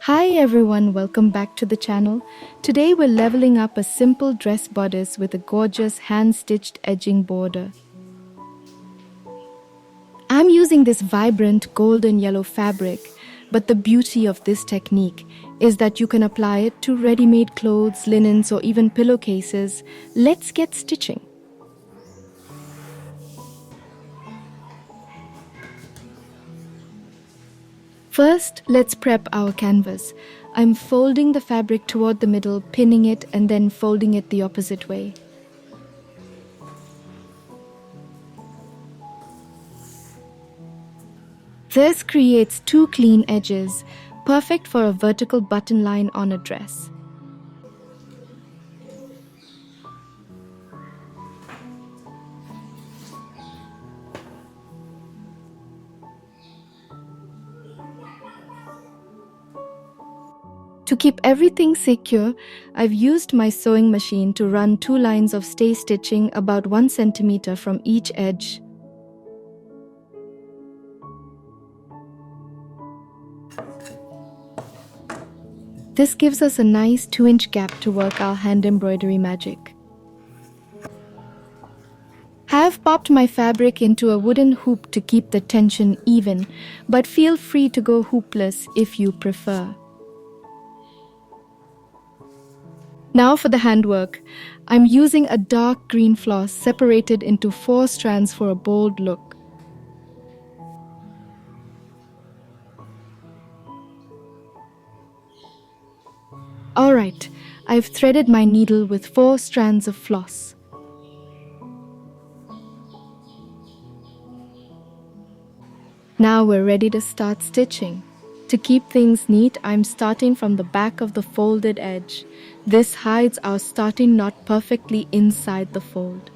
Hi everyone, welcome back to the channel. Today we're leveling up a simple dress bodice with a gorgeous hand-stitched edging border. I'm using this vibrant golden yellow fabric, but the beauty of this technique is that you can apply it to ready-made clothes, linens, or even pillowcases. Let's get stitching. First, let's prep our canvas. I'm folding the fabric toward the middle, pinning it, and then folding it the opposite way. This creates two clean edges, perfect for a vertical button line on a dress. To keep everything secure, I've used my sewing machine to run two lines of stay stitching about 1 centimeter from each edge. This gives us a nice 2-inch gap to work our hand embroidery magic. Have popped my fabric into a wooden hoop to keep the tension even, but feel free to go hoopless if you prefer. Now for the handwork. I'm using a dark green floss separated into 4 strands for a bold look. Alright, I've threaded my needle with 4 strands of floss. Now we're ready to start stitching. To keep things neat, I'm starting from the back of the folded edge. This hides our starting knot perfectly inside the fold.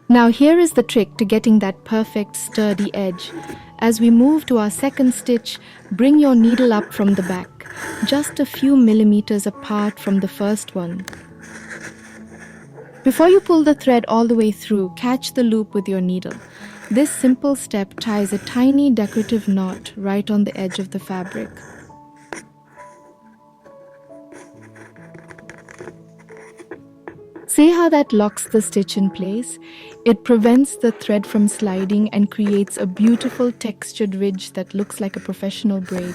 Now here is the trick to getting that perfect sturdy edge. As we move to our second stitch, bring your needle up from the back, just a few millimeters apart from the first one. Before you pull the thread all the way through, catch the loop with your needle. This simple step ties a tiny decorative knot right on the edge of the fabric. See how that locks the stitch in place? It prevents the thread from sliding and creates a beautiful textured ridge that looks like a professional braid.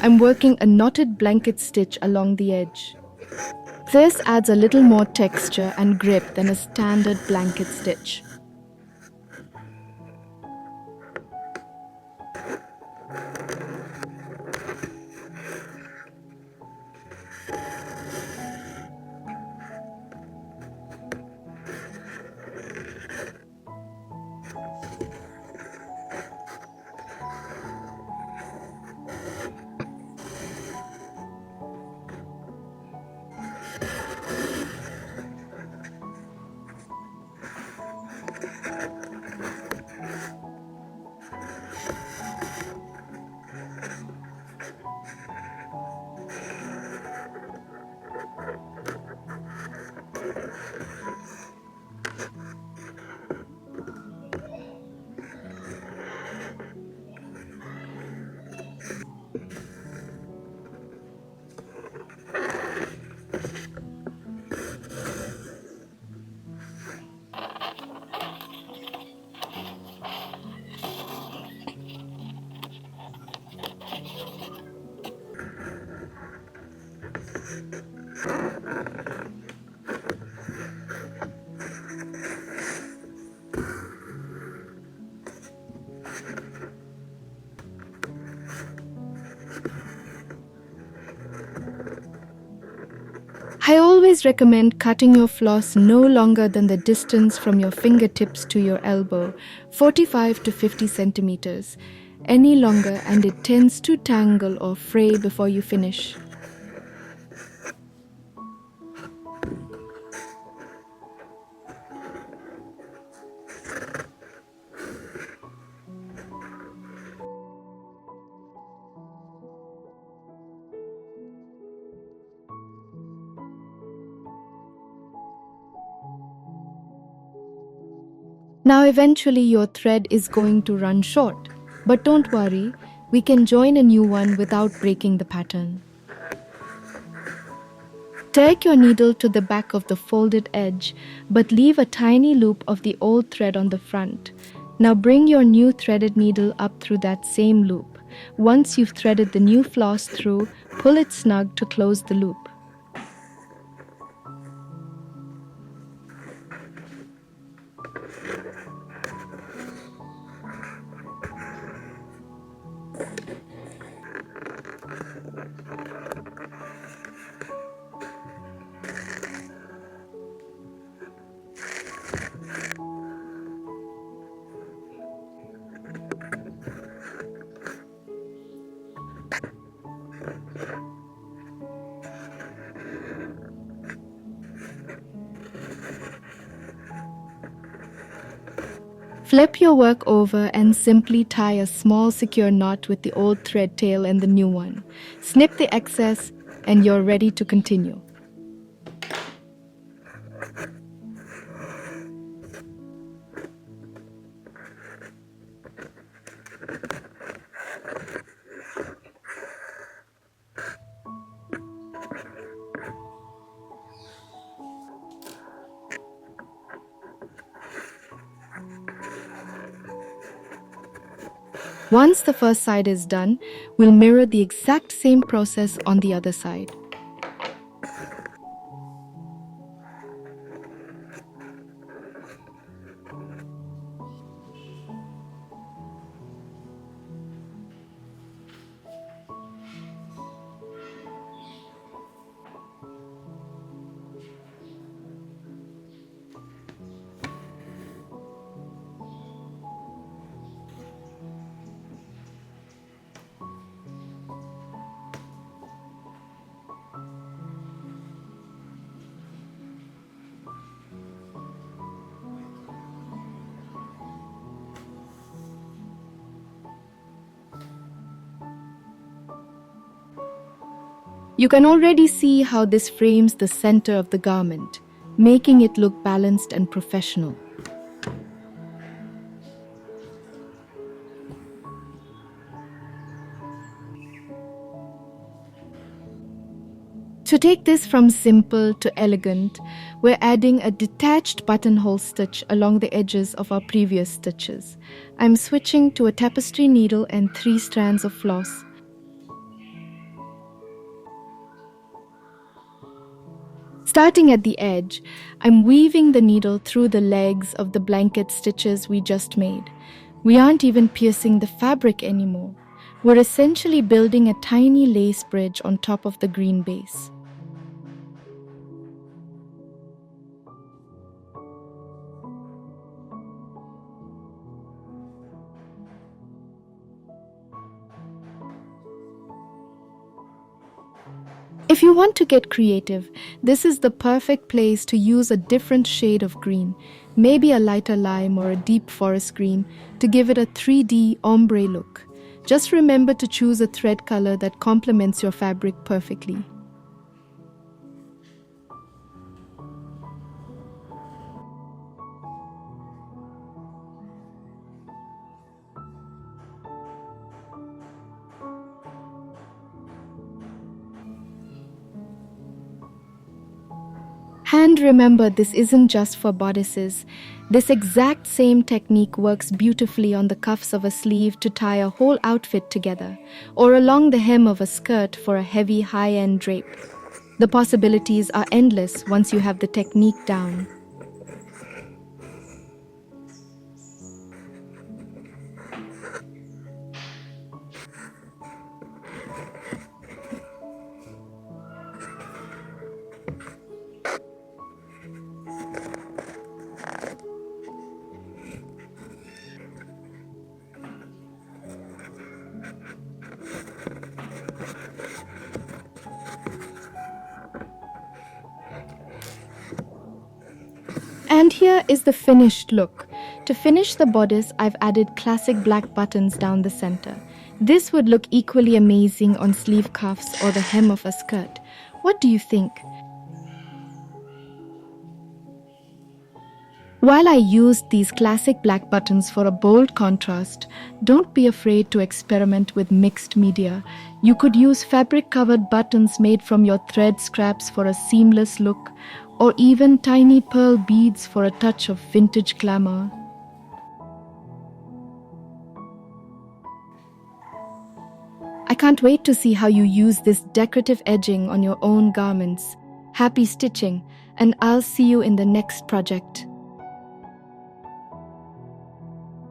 I'm working a knotted blanket stitch along the edge. This adds a little more texture and grip than a standard blanket stitch. always recommend cutting your floss no longer than the distance from your fingertips to your elbow, 45 to 50 centimeters. Any longer and it tends to tangle or fray before you finish. Now eventually your thread is going to run short, but don't worry, we can join a new one without breaking the pattern. Take your needle to the back of the folded edge, but leave a tiny loop of the old thread on the front. Now bring your new threaded needle up through that same loop. Once you've threaded the new floss through, pull it snug to close the loop. Flip your work over and simply tie a small secure knot with the old thread tail and the new one. Snip the excess and you're ready to continue. Once the first side is done, we'll mirror the exact same process on the other side. You can already see how this frames the center of the garment, making it look balanced and professional. To take this from simple to elegant, we're adding a detached buttonhole stitch along the edges of our previous stitches. I'm switching to a tapestry needle and 3 strands of floss. Starting at the edge, I'm weaving the needle through the legs of the blanket stitches we just made. We aren't even piercing the fabric anymore. We're essentially building a tiny lace bridge on top of the green base. If you want to get creative, this is the perfect place to use a different shade of green, maybe a lighter lime or a deep forest green, to give it a 3D ombre look. Just remember to choose a thread color that complements your fabric perfectly. And remember, this isn't just for bodices. This exact same technique works beautifully on the cuffs of a sleeve to tie a whole outfit together, or along the hem of a skirt for a heavy high-end drape. The possibilities are endless once you have the technique down. And here is the finished look. To finish the bodice, I've added classic black buttons down the center. This would look equally amazing on sleeve cuffs or the hem of a skirt. What do you think? While I used these classic black buttons for a bold contrast, don't be afraid to experiment with mixed media. You could use fabric-covered buttons made from your thread scraps for a seamless look, or even tiny pearl beads for a touch of vintage glamour. I can't wait to see how you use this decorative edging on your own garments. Happy stitching, and I'll see you in the next project.